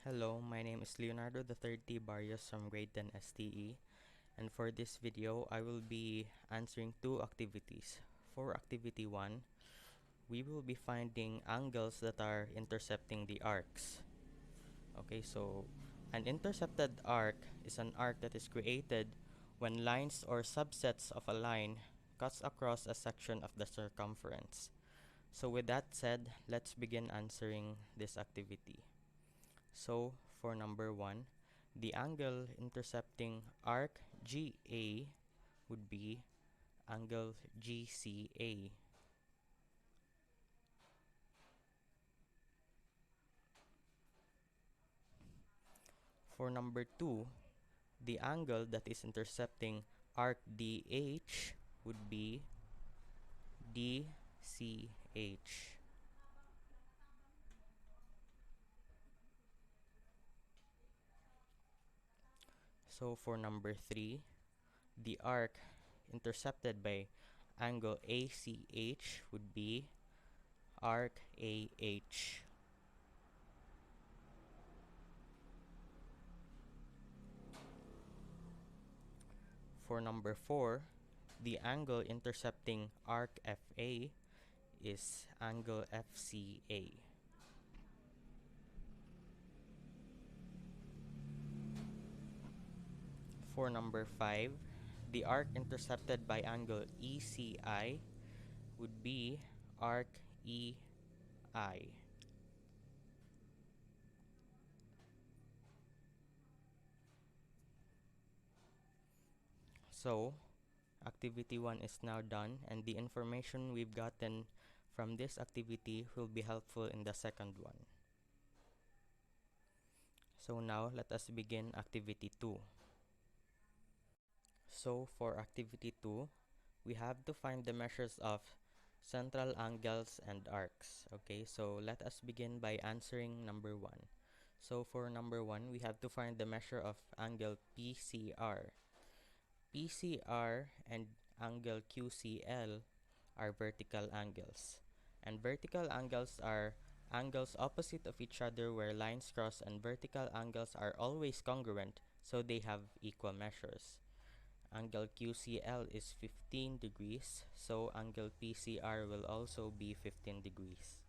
Hello, my name is Leonardo, the third T Barrios from grade 10 STE, and for this video, I will be answering two activities. For activity 1, we will be finding angles that are intercepting the arcs. Okay, so an intercepted arc is an arc that is created when lines or subsets of a line cuts across a section of the circumference. So with that said, let's begin answering this activity. So for number 1, the angle intercepting arc GA would be angle GCA. For number 2, the angle that is intercepting arc DH would be DCH. So for number 3, the arc intercepted by angle ACH would be arc AH. For number 4, the angle intercepting arc FA is angle FCA. For number 5, the arc intercepted by angle ECI would be arc EI. So, activity 1 is now done, and the information we've gotten from this activity will be helpful in the second one. So now, let us begin activity 2. So for activity 2, we have to find the measures of central angles and arcs. Okay, so let us begin by answering number 1. So for number 1, we have to find the measure of angle PCR. PCR and angle QCL are vertical angles. And vertical angles are angles opposite of each other where lines cross, and vertical angles are always congruent, so they have equal measures. Angle QCL is 15 degrees, so angle PCR will also be 15 degrees.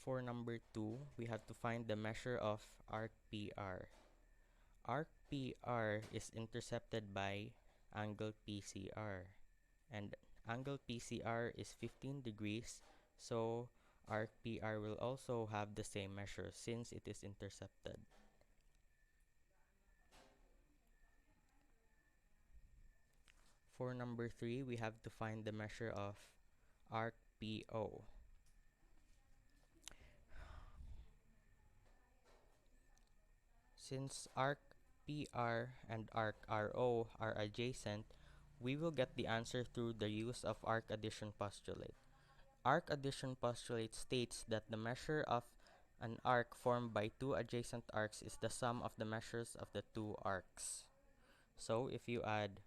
For number 2, we have to find the measure of arc PR. Arc PR is intercepted by angle PCR, and angle PCR is 15 degrees, so arc PR will also have the same measure since it is intercepted. For number 3, we have to find the measure of arc PO. Since arc PR and arc RO are adjacent, we will get the answer through the use of arc addition postulate. Arc addition postulate states that the measure of an arc formed by two adjacent arcs is the sum of the measures of the two arcs. So if you add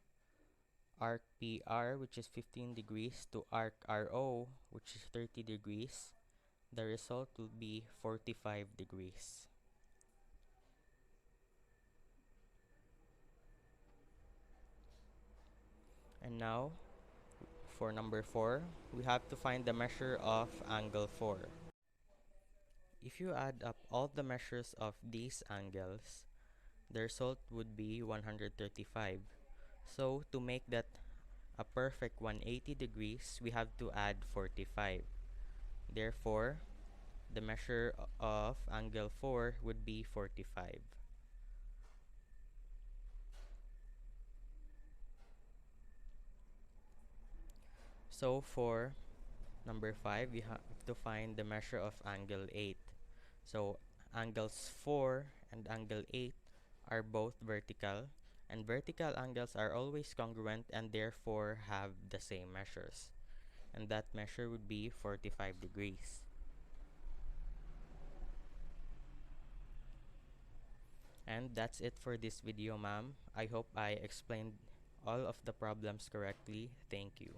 arc PR, which is 15 degrees, to arc RO, which is 30 degrees, the result will be 45 degrees. And now, for number 4, we have to find the measure of angle 4. If you add up all the measures of these angles, the result would be 135. So, to make that a perfect 180 degrees, we have to add 45. Therefore, the measure of angle 4 would be 45. So, for number 5, we have to find the measure of angle 8. So, angles 4 and angle 8 are both vertical, and vertical angles are always congruent and therefore have the same measures. And that measure would be 45 degrees. And that's it for this video, ma'am. I hope I explained all of the problems correctly. Thank you.